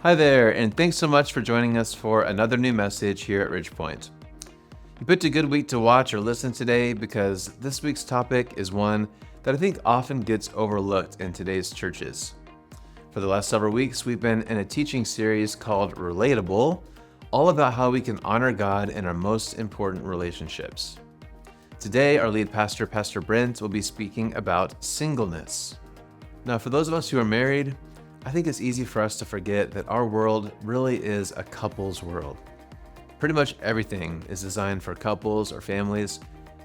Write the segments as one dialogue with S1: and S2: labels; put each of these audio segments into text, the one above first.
S1: Hi there, and thanks so much for joining us for another new message here at Ridgepoint. You picked a good week to watch or listen today because this week's topic is one that I think often gets overlooked in today's churches. For the last several weeks, we've been in a teaching series called Relatable, all about how we can honor God in our most important relationships. Today, our lead pastor, Pastor Brent, will be speaking about singleness. Now, for those of us who are married, I think it's easy for us to forget that our world really is a couple's world. Pretty much everything is designed for couples or families,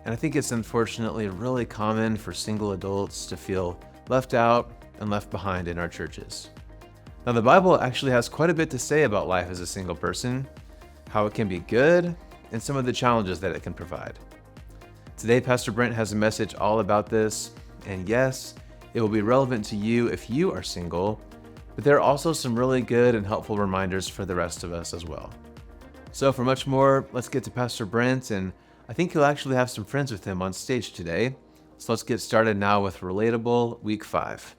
S1: and I think it's unfortunately really common for single adults to feel left out and left behind in our churches. Now, the Bible actually has quite a bit to say about life as a single person, how it can be good, and some of the challenges that it can provide. Today, Pastor Brent has a message all about this, and yes, it will be relevant to you if you are single, but there are also some really good and helpful reminders for the rest of us as well. So for much more, let's get to Pastor Brent, and I think he'll actually have some friends with him on stage today. So let's get started now with Relatable Week 5.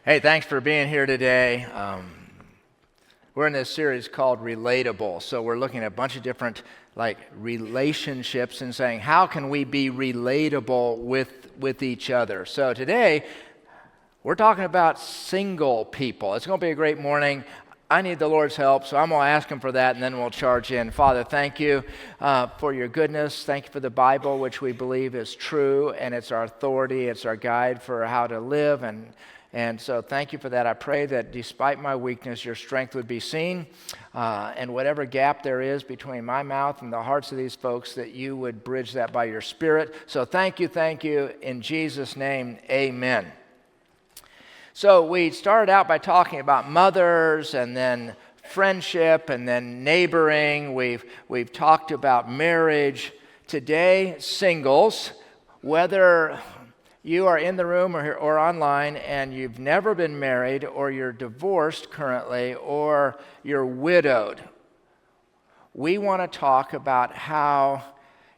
S2: Hey, thanks for being here today. We're in this series called Relatable. So we're looking at a bunch of different relationships and saying, how can we be relatable with each other? So today, we're talking about single people. It's going to be a great morning. I need the Lord's help, so I'm going to ask Him for that, and then we'll charge in. Father, thank you for your goodness. Thank you for the Bible, which we believe is true, and it's our authority. It's our guide for how to live, and so thank you for that. I pray that despite my weakness, your strength would be seen, and whatever gap there is between my mouth and the hearts of these folks, that you would bridge that by your Spirit. So thank you. In Jesus' name, amen. So we started out by talking about mothers and then friendship and then neighboring. We've talked about marriage. Today, singles, whether you are in the room or online and you've never been married, or you're divorced currently, or you're widowed, we want to talk about how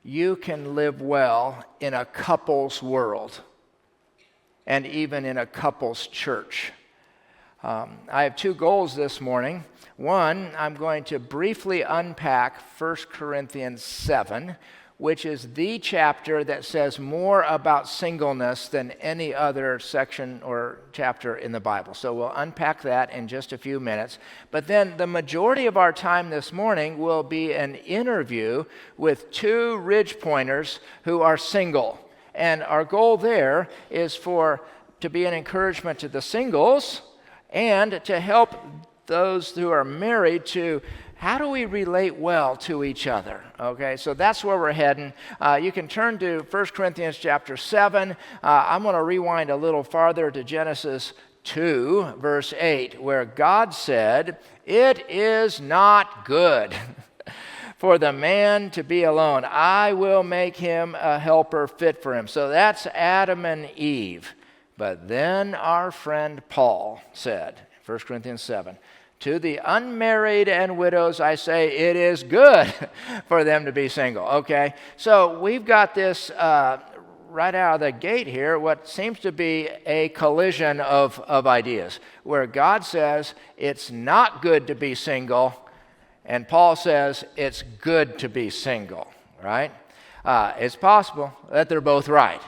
S2: you can live well in a couple's world and even in a couple's church. I have two goals this morning. One, I'm going to briefly unpack 1 Corinthians 7, which is the chapter that says more about singleness than any other section or chapter in the Bible. So we'll unpack that in just a few minutes. But then the majority of our time this morning will be an interview with two Ridgepointers who are single. And our goal there is to be an encouragement to the singles and to help those who are married to how do we relate well to each other? Okay, so that's where we're heading. You can turn to 1 Corinthians chapter 7. I'm going to rewind a little farther to Genesis 2, verse 8, where God said, "It is not good for the man to be alone. I will make him a helper fit for him." So that's Adam and Eve. But then our friend Paul said, 1 Corinthians 7, "To the unmarried and widows, I say, it is good for them to be single." Okay, so we've got this right out of the gate here, what seems to be a collision of ideas, where God says it's not good to be single, and Paul says it's good to be single, right? It's possible that they're both right,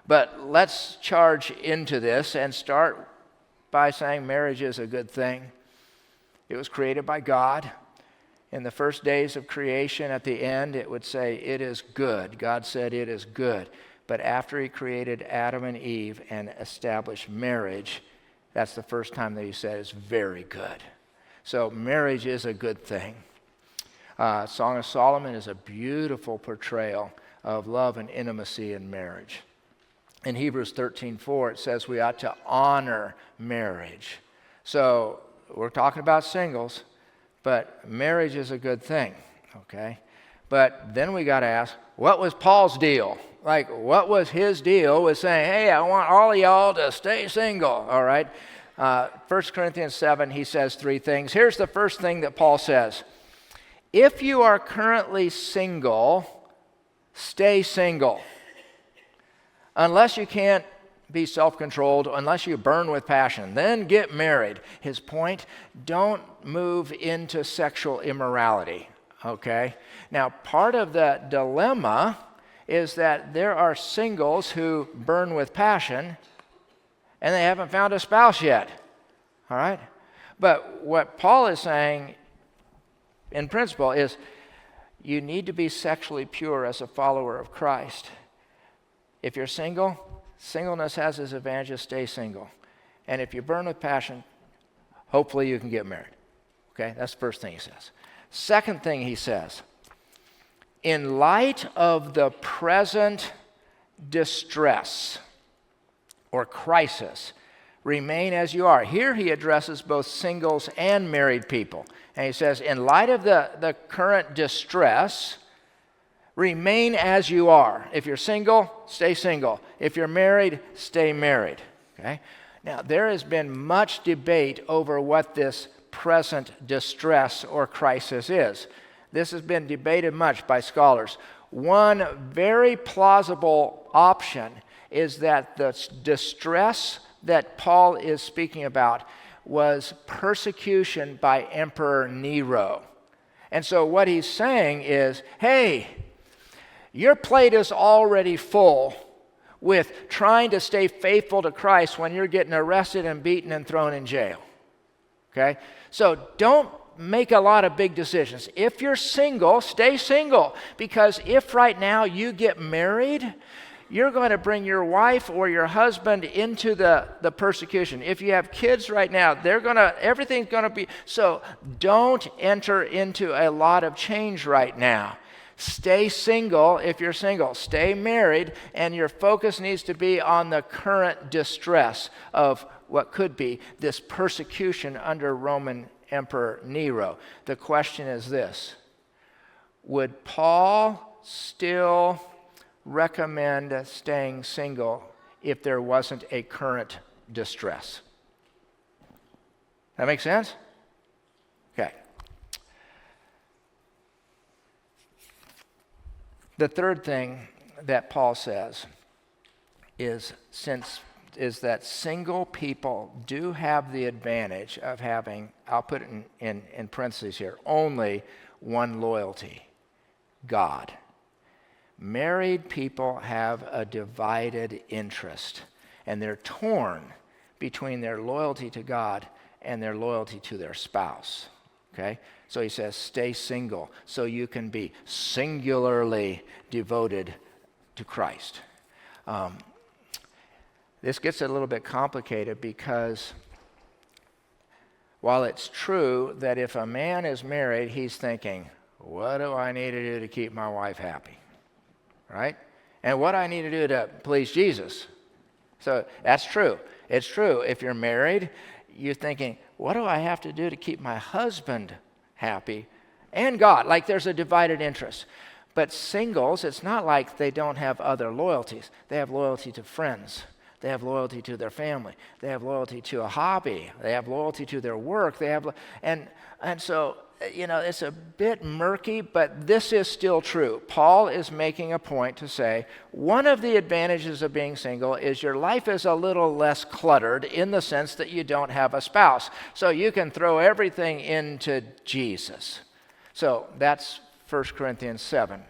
S2: but let's charge into this and start by saying marriage is a good thing. It was created by God. In the first days of creation, at the end, it would say, "It is good." God said it is good. But after He created Adam and Eve and established marriage, that's the first time that He said it's very good. So marriage is a good thing. Song of Solomon is a beautiful portrayal of love and intimacy in marriage. In Hebrews 13:4, it says we ought to honor marriage. So we're talking about singles. but marriage is a good thing, okay? But then we got to ask, what was Paul's deal? Like, what was his deal with saying, hey, I want all of y'all to stay single, all right? 1 Corinthians 7, he says 3 things. Here's the first thing that Paul says. If you are currently single, stay single. Unless you can't be self-controlled, unless you burn with passion, then get married. His point, don't move into sexual immorality, okay? Now, part of the dilemma is that there are singles who burn with passion and they haven't found a spouse yet, all right? But what Paul is saying in principle is you need to be sexually pure as a follower of Christ. If you're single, singleness has its advantages, stay single. And if you burn with passion, hopefully you can get married. Okay, that's the first thing he says. Second thing he says, in light of the present distress or crisis, remain as you are. Here he addresses both singles and married people. And he says, in light of the current distress, remain as you are. If you're single, stay single. If you're married, stay married. Okay? Now, there has been much debate over what this present distress or crisis is. This has been debated much by scholars. One very plausible option is that the distress that Paul is speaking about was persecution by Emperor Nero. And so what he's saying is, hey, your plate is already full with trying to stay faithful to Christ when you're getting arrested and beaten and thrown in jail. Okay? So don't make a lot of big decisions. If you're single, stay single. Because if right now you get married, you're going to bring your wife or your husband into the persecution. If you have kids right now, everything's going to be... So don't enter into a lot of change right now. Stay single if you're single. Stay married, and your focus needs to be on the current distress of what could be this persecution under Roman Emperor Nero. The question is this: would Paul still recommend staying single if there wasn't a current distress? That make sense? Okay. The third thing that Paul says is that single people do have the advantage of having, I'll put it in parentheses here, only one loyalty: God. Married people have a divided interest, and they're torn between their loyalty to God and their loyalty to their spouse. Okay? So he says, stay single so you can be singularly devoted to Christ. This gets a little bit complicated because while it's true that if a man is married, he's thinking, what do I need to do to keep my wife happy? Right? And what do I need to do to please Jesus? So that's true. It's true. If you're married, you're thinking, what do I have to do to keep my husband happy and God? Like there's a divided interest. But singles, it's not like they don't have other loyalties. They have loyalty to friends. They have loyalty to their family. They have loyalty to a hobby. They have loyalty to their work. They have, and so, it's a bit murky, but this is still true. Paul is making a point to say one of the advantages of being single is your life is a little less cluttered in the sense that you don't have a spouse. So you can throw everything into Jesus. So that's 1 Corinthians 7.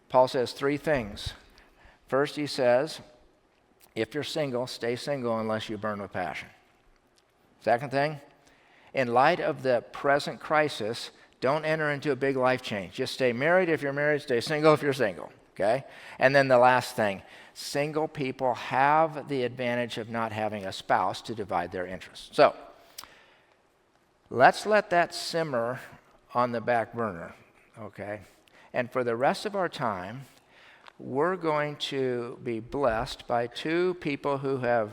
S2: Paul says 3 things. First, he says, if you're single, stay single unless you burn with passion. Second thing, in light of the present crisis, don't enter into a big life change. Just stay married if you're married, stay single if you're single, okay? And then the last thing, single people have the advantage of not having a spouse to divide their interests. So, let's let that simmer on the back burner, okay? And for the rest of our time, we're going to be blessed by 2 people who have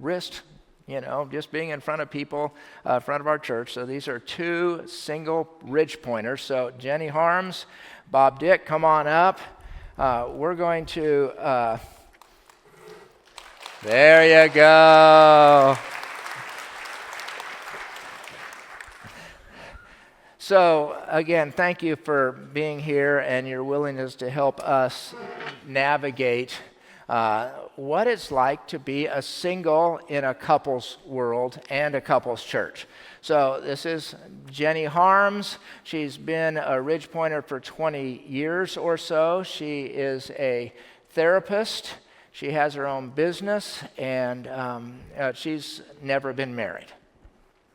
S2: risked just being in front of people, in front of our church. So these are two single Ridgepointers. So Jenni Harms, Bob Dick, come on up. We're going to, there you go. So again, thank you for being here and your willingness to help us navigate what it's like to be a single in a couple's world and a couple's church. So this is Jenni Harms. She's been a Ridgepointer for 20 years or so. She is a therapist. She has her own business, and she's never been married.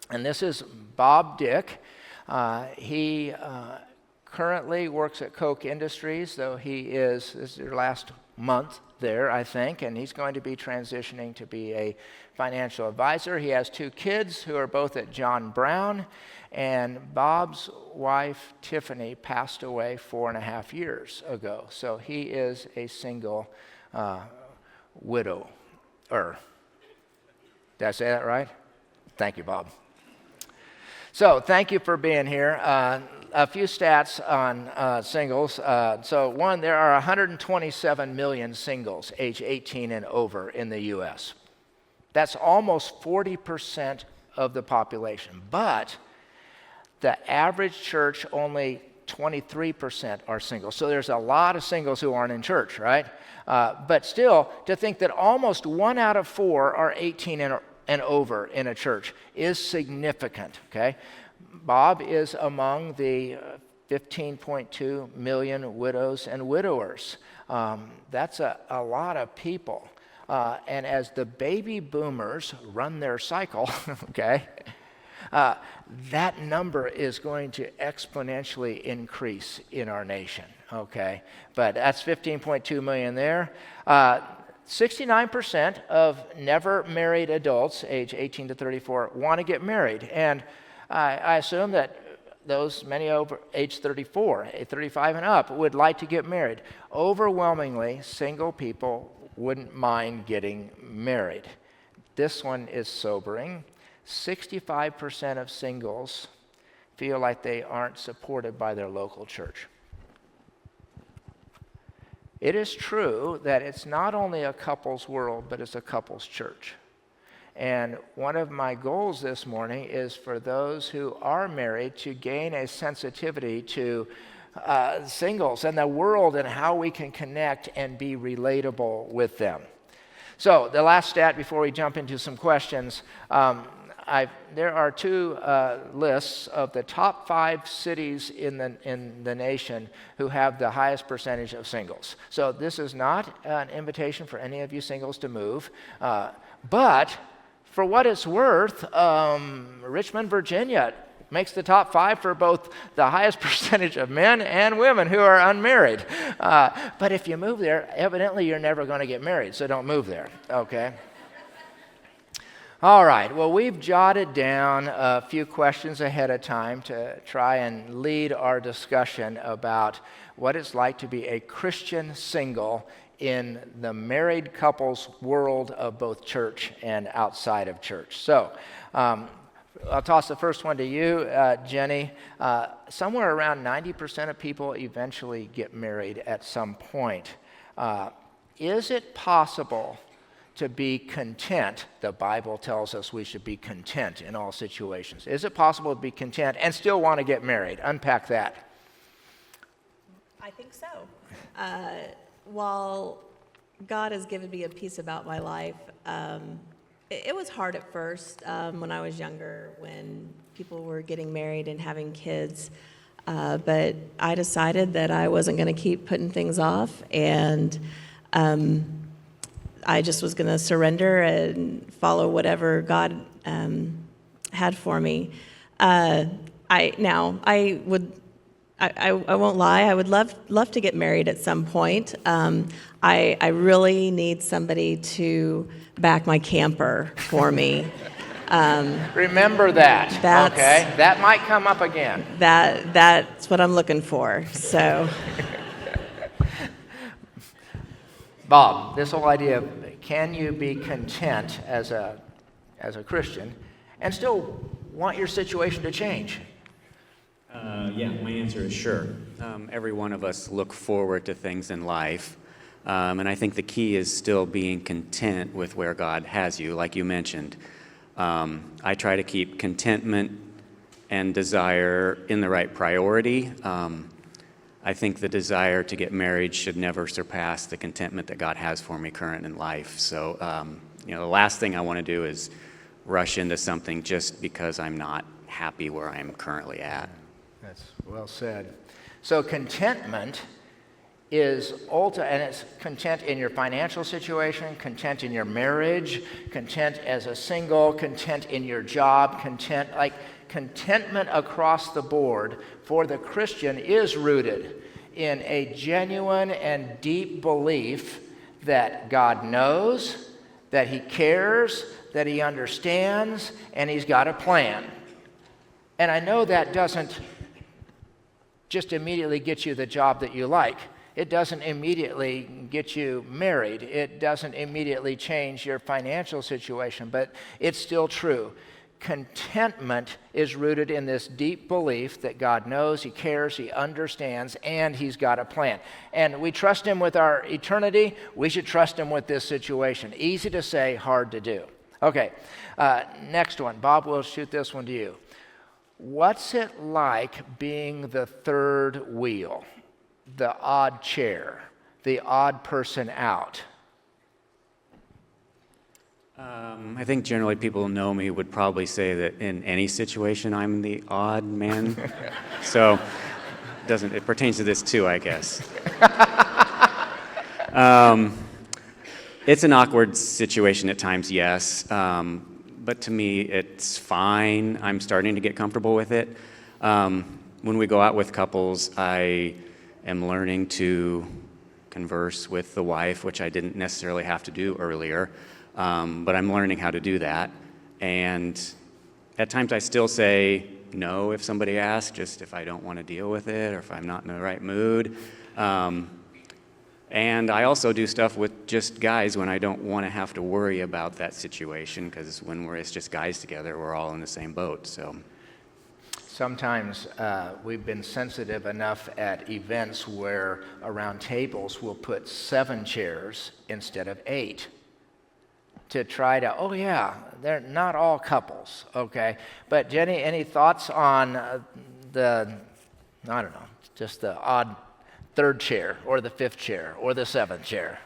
S2: And this is Bob Dick. He currently works at Koch Industries, though this is their last month there, I think, and he's going to be transitioning to be a financial advisor. He has two kids who are both at John Brown, and Bob's wife, Tiffany, passed away 4.5 years ago. So he is a single widower. Did I say that right? Thank you, Bob. So thank you for being here. A few stats on singles. So one, there are 127 million singles age 18 and over in the U.S. That's almost 40% of the population. But the average church, only 23% are single. So there's a lot of singles who aren't in church, right? But still, to think that almost 1 out of 4 are 18 and over in a church is significant, okay? Bob is among the 15.2 million widows and widowers. That's a lot of people. And as the baby boomers run their cycle, okay, that number is going to exponentially increase in our nation, okay? But that's 15.2 million there. 69% of never married adults, age 18 to 34, want to get married. And I assume that those many over age 34, 35 and up, would like to get married. Overwhelmingly, single people wouldn't mind getting married. This one is sobering. 65% of singles feel like they aren't supported by their local church. It is true that it's not only a couple's world, but it's a couple's church. And one of my goals this morning is for those who are married to gain a sensitivity to singles and the world and how we can connect and be relatable with them. So the last stat before we jump into some questions, there are two lists of the top 5 cities in the nation who have the highest percentage of singles. So this is not an invitation for any of you singles to move, but for what it's worth, Richmond, Virginia makes the top 5 for both the highest percentage of men and women who are unmarried. But if you move there, evidently you're never going to get married, so don't move there, okay? All right, well, we've jotted down a few questions ahead of time to try and lead our discussion about what it's like to be a Christian single in the married couple's world of both church and outside of church. So I'll toss the first one to you, Jenni. Somewhere around 90% of people eventually get married at some point. Is it possible to be content? The Bible tells us we should be content in all situations. Is it possible to be content and still want to get married? Unpack that.
S3: I think so. While God has given me a peace about my life, it was hard at first when I was younger, when people were getting married and having kids. But I decided that I wasn't going to keep putting things off, and I just was going to surrender and follow whatever God had for me. I won't lie, I would love to get married at some point. I really need somebody to back my camper for me.
S2: Remember that, okay? That might come up again.
S3: That's what I'm looking for, so.
S2: Bob, this whole idea of can you be content as as a Christian and still want your situation to change?
S4: Yeah, my answer is sure. Every one of us look forward to things in life, and I think the key is still being content with where God has you, like you mentioned. I try to keep contentment and desire in the right priority. I think the desire to get married should never surpass the contentment that God has for me current in life. So, the last thing I want to do is rush into something just because I'm not happy where I'm currently at.
S2: That's well said. So contentment is and it's content in your financial situation, content in your marriage, content as a single, content in your job, contentment across the board for the Christian is rooted in a genuine and deep belief that God knows, that He cares, that He understands, and He's got a plan. And I know that doesn't just immediately get you the job that you like. It doesn't immediately get you married. It doesn't immediately change your financial situation, but it's still true. Contentment is rooted in this deep belief that God knows, He cares, He understands, and He's got a plan. And we trust Him with our eternity. We should trust Him with this situation. Easy to say, hard to do. Okay, next one. Bob, we'll shoot this one to you. What's it like being the third wheel, the odd chair, the odd person out?
S4: I think generally people who know me would probably say that in any situation I'm the odd man. So it pertains to this too, I guess. It's an awkward situation at times, yes. But to me, it's fine. I'm starting to get comfortable with it. When we go out with couples, I am learning to converse with the wife, which I didn't necessarily have to do earlier. But I'm learning how to do that. And at times I still say no if somebody asks, just if I don't want to deal with it or if I'm not in the right mood. And I also do stuff with just guys when I don't want to have to worry about that situation, because when it's just guys together, we're all in the same boat. So
S2: sometimes we've been sensitive enough at events where around tables we'll put 7 chairs instead of 8 to try to, they're not all couples, okay? But Jenny, any thoughts on just the odd third chair or the 5th chair or the 7th chair?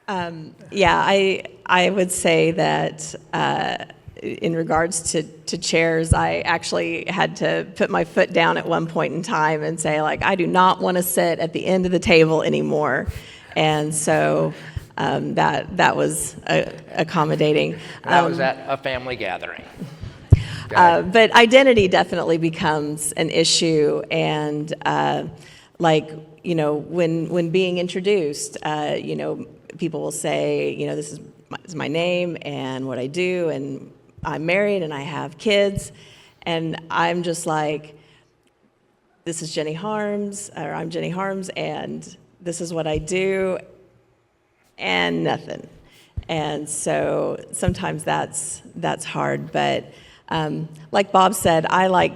S3: I would say that in regards to chairs, I actually had to put my foot down at one point in time and say, I do not want to sit at the end of the table anymore. And so that was accommodating.
S2: That was at a family gathering.
S3: But identity definitely becomes an issue, and when being introduced, people will say, this is my name and what I do, and I'm married and I have kids, and I'm just like, this is Jenni Harms, or I'm Jenni Harms, and this is what I do, and nothing. And so sometimes that's hard, but like Bob said, I like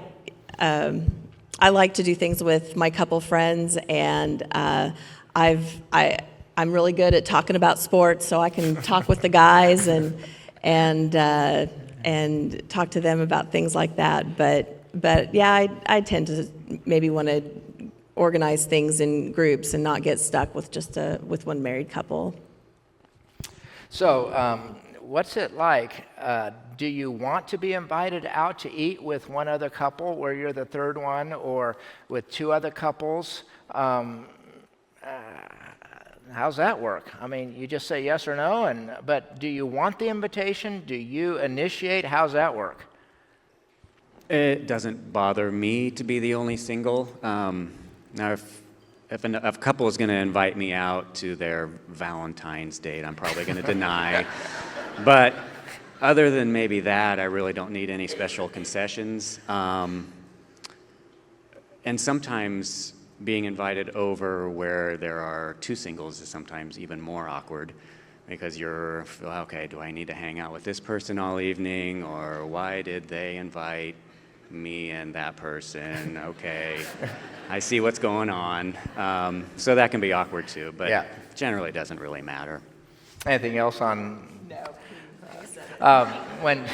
S3: to do things with my couple friends, and I'm really good at talking about sports, so I can talk with the guys and talk to them about things like that. But yeah, I tend to maybe want to organize things in groups and not get stuck with just with one married couple.
S2: So, what's it like? Do you want to be invited out to eat with one other couple where you're the third one, or with 2 other couples? How's that work? I mean, you just say yes or no, but do you want the invitation? Do you initiate? How's that work?
S4: it doesn't bother me to be the only single. Now, if a couple is going to invite me out to their Valentine's date, I'm probably going to deny. But other than maybe that, I really don't need any special concessions. And sometimes being invited over where there are 2 singles is sometimes even more awkward. because you're, okay, do I need to hang out with this person all evening, or why did they invite me and that person? Okay, I see what's going on. So that can be awkward too, but
S2: Yeah.
S4: generally it doesn't really matter.
S2: Anything else on? When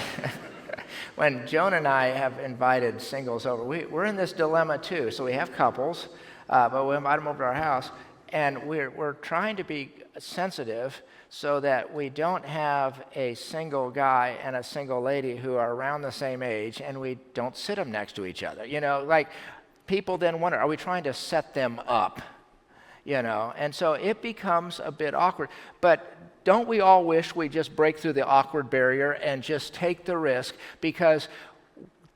S2: when Joan and I have invited singles over, we're in this dilemma too. So we have couples, but we invite them over to our house, and we're trying to be sensitive so that we don't have a single guy and a single lady who are around the same age, and we don't sit them next to each other. You know, like people then wonder, are we trying to set them up? You know, and so it becomes a bit awkward. But don't we all wish we just break through the awkward barrier and just take the risk? Because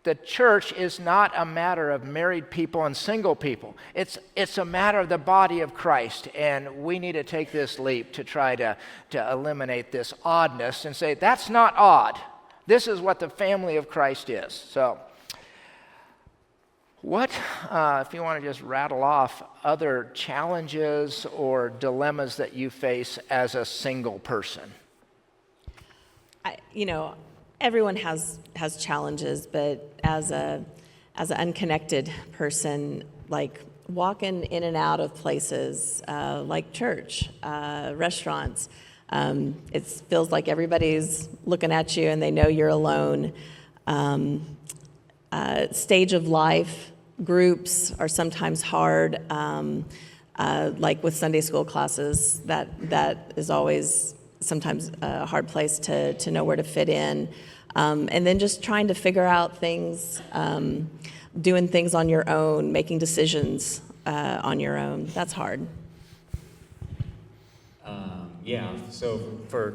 S2: the church is not a matter of married people and single people. It's a matter of the body of Christ, and we need to take this leap to try to eliminate this oddness and say, that's not odd. This is what the family of Christ is. So what, if you want to just rattle off other challenges or dilemmas that you face as a single person?
S3: Everyone has challenges, but as an unconnected person, like walking in and out of places like church, restaurants, it feels like everybody's looking at you and they know you're alone. Stage of life, groups are sometimes hard, like with Sunday school classes, that is always sometimes a hard place to know where to fit in. And then just trying to figure out things, doing things on your own, making decisions on your own. That's hard.
S4: Yeah, so for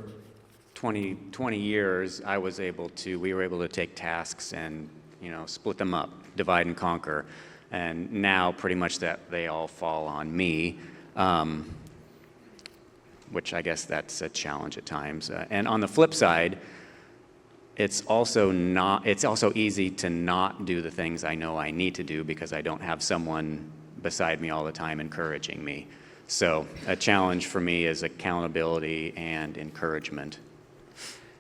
S4: 20 years, we were able to take tasks and, split them up, divide and conquer. And now pretty much that they all fall on me, which I guess that's a challenge at times. And on the flip side, it's also easy to not do the things I know I need to do because I don't have someone beside me all the time encouraging me. So a challenge for me is accountability and encouragement.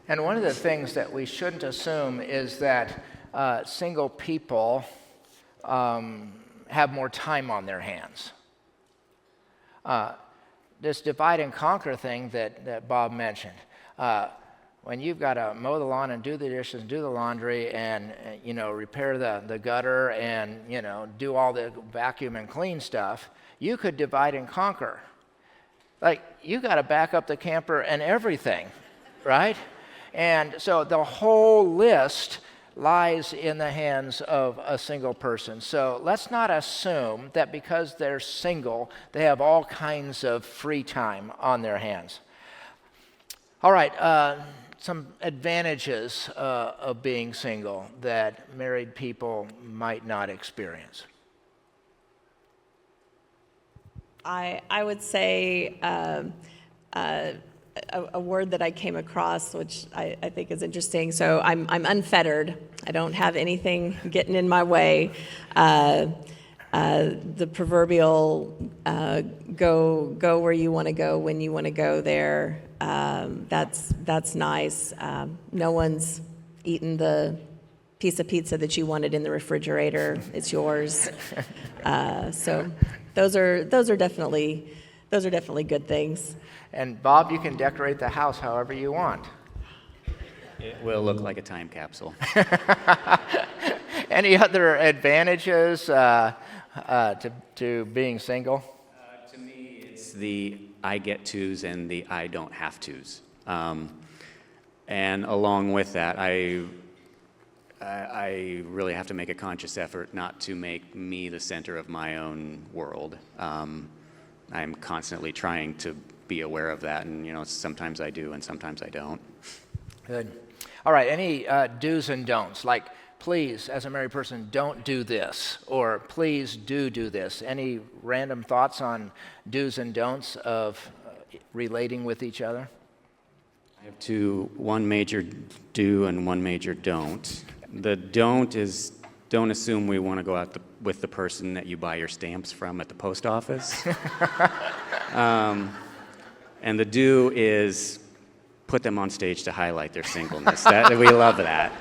S2: And one of the things that we shouldn't assume is that single people have more time on their hands. This divide and conquer thing that Bob mentioned, when you've got to mow the lawn and do the dishes and do the laundry and repair the gutter and do all the vacuum and clean stuff, you could divide and conquer. Like, you got to back up the camper and everything, right? And so the whole list lies in the hands of a single person. So let's not assume that because they're single, they have all kinds of free time on their hands. All right, some advantages of being single that married people might not experience.
S3: I would say a word that I came across, which I think is interesting. So I'm unfettered. I don't have anything getting in my way. The proverbial go where you want to go when you want to go there. That's nice. No one's eaten the piece of pizza that you wanted in the refrigerator. It's yours. So those are definitely good things.
S2: And Bob, you can decorate the house however you want.
S4: It will look like a time capsule.
S2: Any other advantages to being single?
S4: To me, it's the I get tos and the I don't have tos. And along with that, I really have to make a conscious effort not to make me the center of my own world. I'm constantly trying to be aware of that, and sometimes I do and sometimes I don't.
S2: Good. All right, any do's and don'ts? Like, please, as a married person, don't do this, or please do this. Any random thoughts on do's and don'ts of relating with each other?
S4: I have one major do and one major don't. The don't is, don't assume we want to go out with the person that you buy your stamps from at the post office. And the do is put them on stage to highlight their singleness. We love that.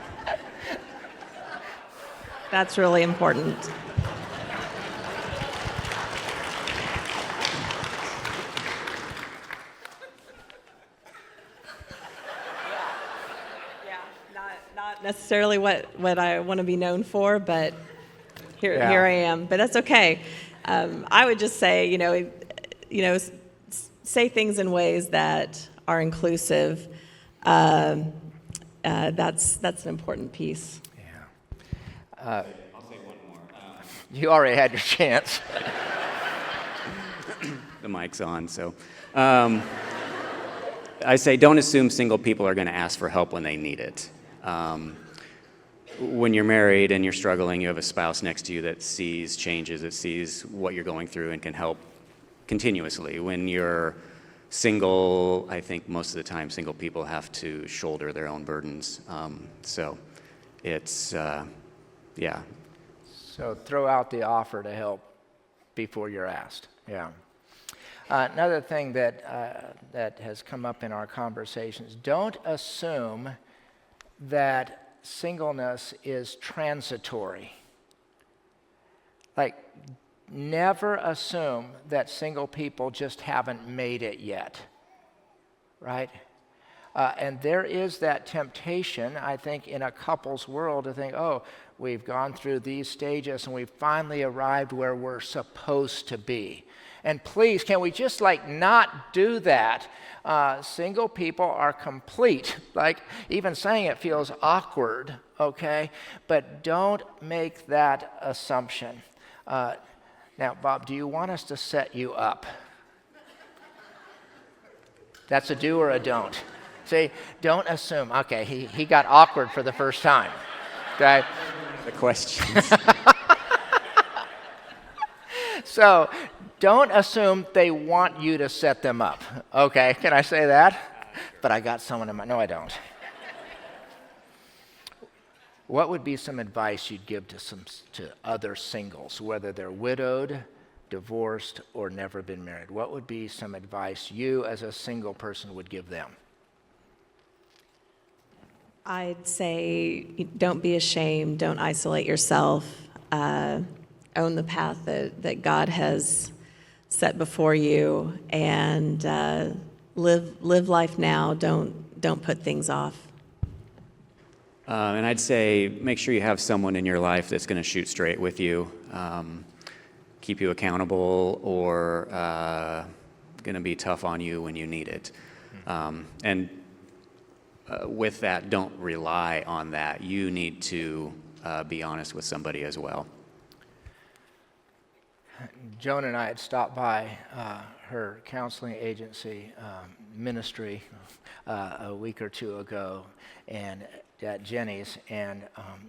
S3: That's really important. Not necessarily what I want to be known for, but here I am. But that's okay. I would just say, say things in ways that are inclusive. That's an important piece.
S2: I'll say one more. You already had your chance.
S4: The mic's on, so. I say don't assume single people are going to ask for help when they need it. When you're married and you're struggling, you have a spouse next to you that sees changes, that sees what you're going through and can help continuously. When you're single, I think most of the time single people have to shoulder their own burdens. So it's, yeah.
S2: So throw out the offer to help before you're asked. Yeah. Another thing that has come up in our conversations, don't assume that singleness is transitory. Like, never assume that single people just haven't made it yet, right? And there is that temptation, I think, in a couple's world to think, oh, we've gone through these stages and we've finally arrived where we're supposed to be. And please, can we just not do that? Single people are complete. Like, even saying it feels awkward, okay? But don't make that assumption. Now, Bob, do you want us to set you up? That's a do or a don't. See, don't assume. Okay, he got awkward for the first time. Okay?
S4: The questions.
S2: So, don't assume they want you to set them up. Okay, can I say that? But I got someone in mind. No, I don't. What would be some advice you'd give to other singles, whether they're widowed, divorced, or never been married? What would be some advice you as a single person would give them?
S3: I'd say don't be ashamed, don't isolate yourself, own the path that God has set before you, and live life now. Don't put things off.
S4: And I'd say make sure you have someone in your life that's going to shoot straight with you, keep you accountable, or going to be tough on you when you need it. And with that, don't rely on that. You need to be honest with somebody as well.
S2: Joan and I had stopped by her counseling agency ministry a week or two ago, and at Jenni's. And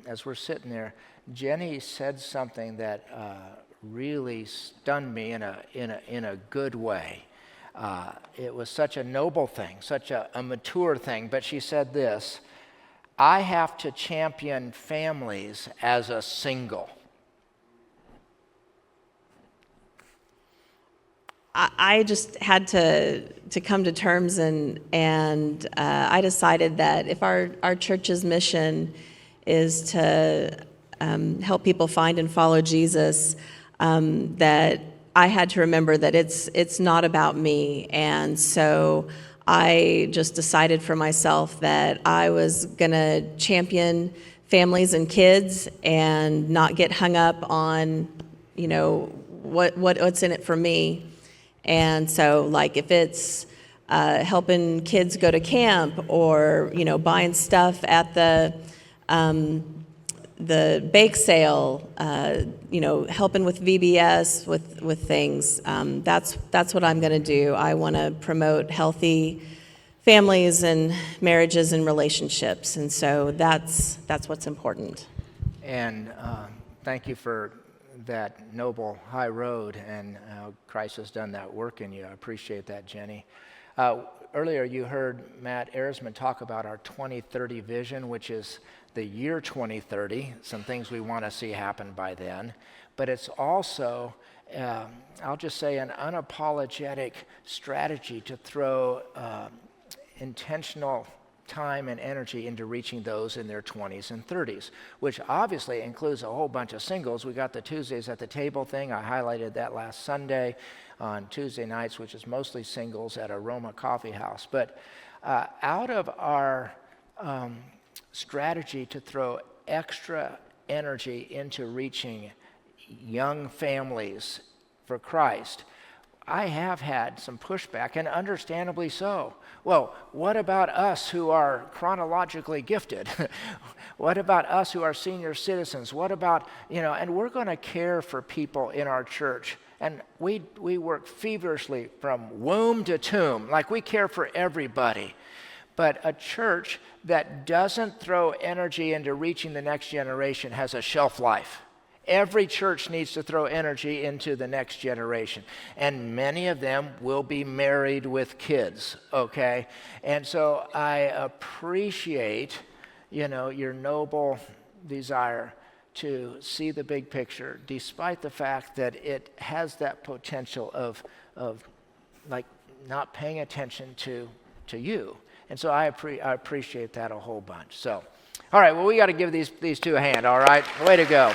S2: as we're sitting there, Jenni said something that really stunned me in a good way. It was such a noble thing, such a mature thing. But she said this: "I have to champion families as a single."
S3: I just had to come to terms, and I decided that if our church's mission is to help people find and follow Jesus, that I had to remember that it's not about me. And so I just decided for myself that I was gonna champion families and kids and not get hung up on, what's in it for me. And so, if it's helping kids go to camp, or buying stuff at the bake sale, helping with VBS with things, that's what I'm going to do. I want to promote healthy families and marriages and relationships, and so that's what's important.
S2: And thank you for that noble high road, and Christ has done that work in you. I appreciate that, Jenni. Earlier you heard Matt Arisman talk about our 2030 vision, which is the year 2030, some things we want to see happen by then. But it's also, I'll just say, an unapologetic strategy to throw intentional time and energy into reaching those in their 20s and 30s, which obviously includes a whole bunch of singles. We got the Tuesdays at the Table thing. I highlighted that last Sunday on Tuesday nights, which is mostly singles at Aroma Coffee House. But out of our strategy to throw extra energy into reaching young families for Christ, I have had some pushback, and understandably so. Well, what about us who are chronologically gifted? What about us who are senior citizens? What about, and we're going to care for people in our church. And we work feverishly from womb to tomb, like we care for everybody. But a church that doesn't throw energy into reaching the next generation has a shelf life. Every church needs to throw energy into the next generation. And many of them will be married with kids, okay? And so I appreciate, your noble desire to see the big picture, despite the fact that it has that potential of like not paying attention to you. And so I appreciate that a whole bunch. So, all right, well, we got to give these two a hand, all right? Way to go.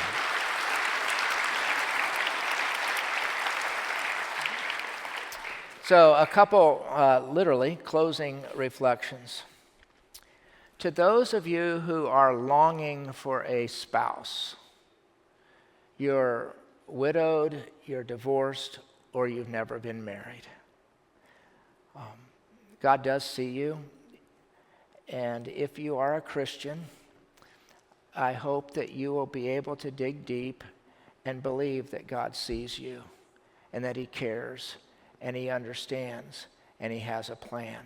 S2: So a couple, literally, closing reflections. To those of you who are longing for a spouse, you're widowed, you're divorced, or you've never been married. God does see you, and if you are a Christian, I hope that you will be able to dig deep and believe that God sees you and that He cares and He understands and He has a plan.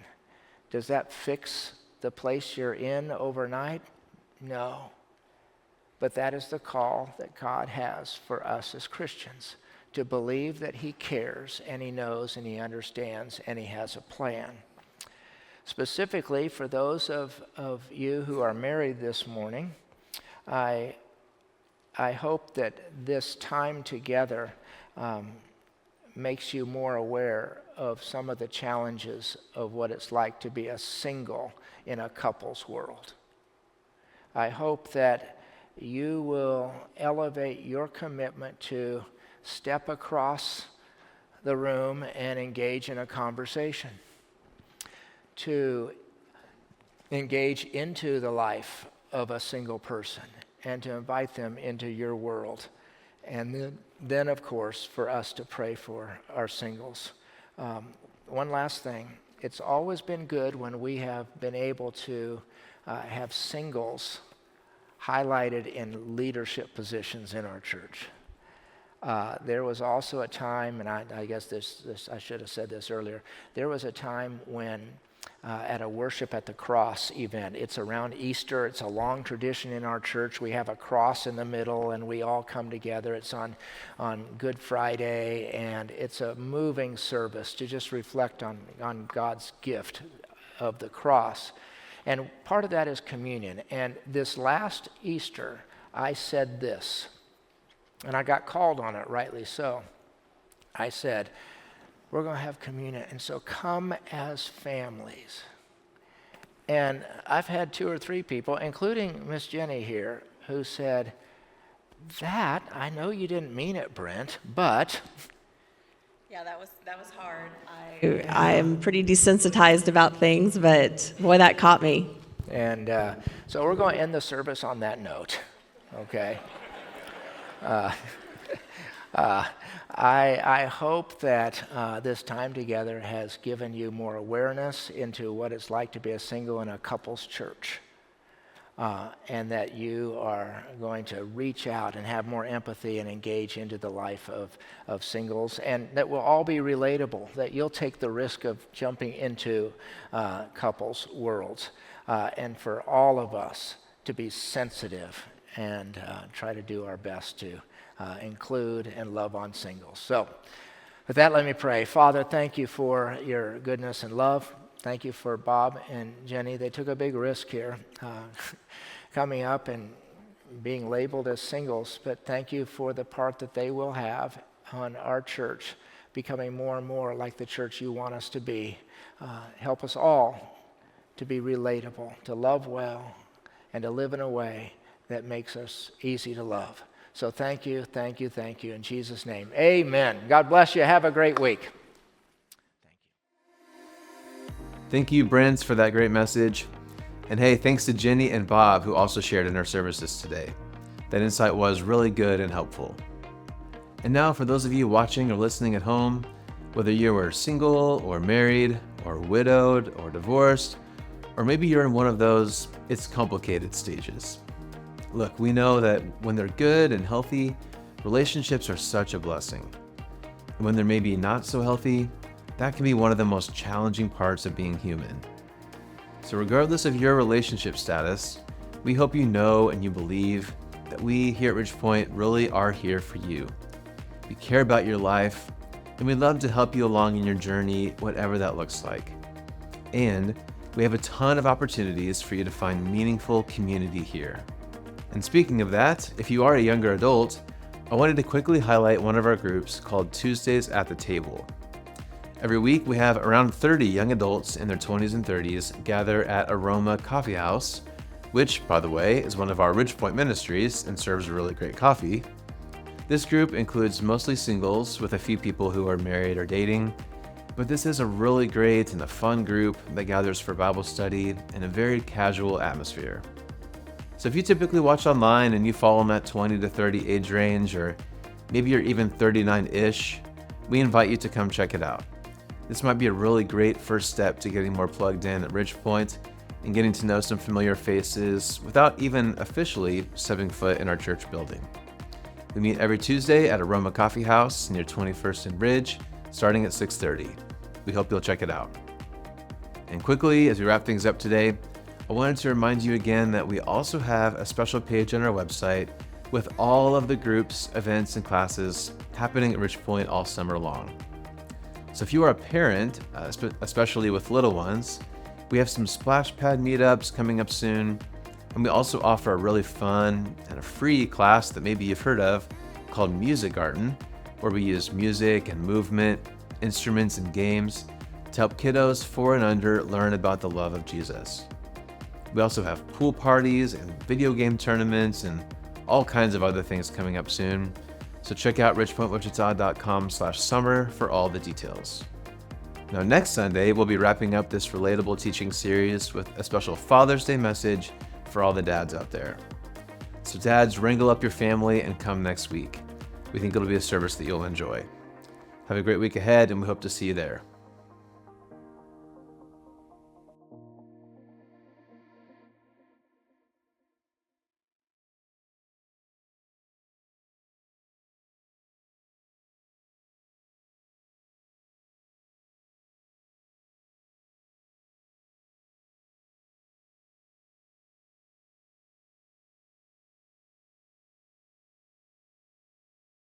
S2: Does that fix the place you're in overnight? No. But that is the call that God has for us as Christians, to believe that He cares and He knows and He understands and He has a plan. Specifically for those of you who are married this morning, I hope that this time together makes you more aware of some of the challenges of what it's like to be a single in a couple's world. I hope that you will elevate your commitment to step across the room and engage in a conversation, to engage into the life of a single person and to invite them into your world. And then of course, for us to pray for our singles. One last thing. It's always been good when we have been able to have singles highlighted in leadership positions in our church. There was also a time, and I guess this I should have said this earlier, there was a time when at a Worship at the Cross event. It's around Easter. It's a long tradition in our church. We have a cross in the middle, and we all come together. It's on Good Friday, and it's a moving service to just reflect on God's gift of the cross. And part of that is communion. And this last Easter, I said this, and I got called on it, rightly so. I said, we're going to have communion, and so come as families. And I've had 2 or 3 people, including Miss Jenni here, who said, that, I know you didn't mean it, Brent, but...
S3: Yeah, that was hard. I am pretty desensitized about things, but boy, that caught me.
S2: And so we're going to end the service on that note, okay? I hope that this time together has given you more awareness into what it's like to be a single in a couple's church, and that you are going to reach out and have more empathy and engage into the life of singles, and that we'll all be relatable, that you'll take the risk of jumping into couples' worlds, and for all of us to be sensitive and try to do our best to include and love on singles. So with that, let me pray. Father, thank you for your goodness and love. Thank you for Bob and Jenni. They took a big risk here coming up and being labeled as singles, but thank you for the part that they will have on our church becoming more and more like the church you want us to be. Help us all to be relatable, to love well, and to live in a way that makes us easy to love. So thank you, thank you, thank you. In Jesus' name, amen. God bless you. Have a great week.
S1: Thank you, Brent, for that great message. And hey, thanks to Jenni and Bob, who also shared in our services today. That insight was really good and helpful. And now, for those of you watching or listening at home, whether you are single or married or widowed or divorced, or maybe you're in one of those it's complicated stages. Look, we know that when they're good and healthy, relationships are such a blessing. And when they're maybe not so healthy, that can be one of the most challenging parts of being human. So regardless of your relationship status, we hope you know and you believe that we here at Ridgepoint really are here for you. We care about your life, and we'd love to help you along in your journey, whatever that looks like. And we have a ton of opportunities for you to find meaningful community here. And speaking of that, if you are a younger adult, I wanted to quickly highlight one of our groups called Tuesdays at the Table. Every week, we have around 30 young adults in their 20s and 30s gather at Aroma Coffee House, which, by the way, is one of our Ridgepoint ministries and serves really great coffee. This group includes mostly singles with a few people who are married or dating, but this is a really great and a fun group that gathers for Bible study in a very casual atmosphere. So if you typically watch online and you fall in that 20 to 30 age range, or maybe you're even 39-ish, we invite you to come check it out. This might be a really great first step to getting more plugged in at Ridgepoint and getting to know some familiar faces without even officially stepping foot in our church building. We meet every Tuesday at Aroma Coffee House near 21st and Ridge, starting at 6:30. We hope you'll check it out. And quickly, as we wrap things up today, I wanted to remind you again that we also have a special page on our website with all of the groups, events, and classes happening at Ridgepoint all summer long. So if you are a parent, especially with little ones, we have some splash pad meetups coming up soon, and we also offer a really fun and a free class that maybe you've heard of called Music Garden, where we use music and movement, instruments and games to help kiddos 4 and under learn about the love of Jesus. We also have pool parties and video game tournaments and all kinds of other things coming up soon. So check out ridgepointwichita.com/summer for all the details. Now next Sunday, we'll be wrapping up this relatable teaching series with a special Father's Day message for all the dads out there. So dads, wrangle up your family and come next week. We think it'll be a service that you'll enjoy. Have a great week ahead, and we hope to see you there.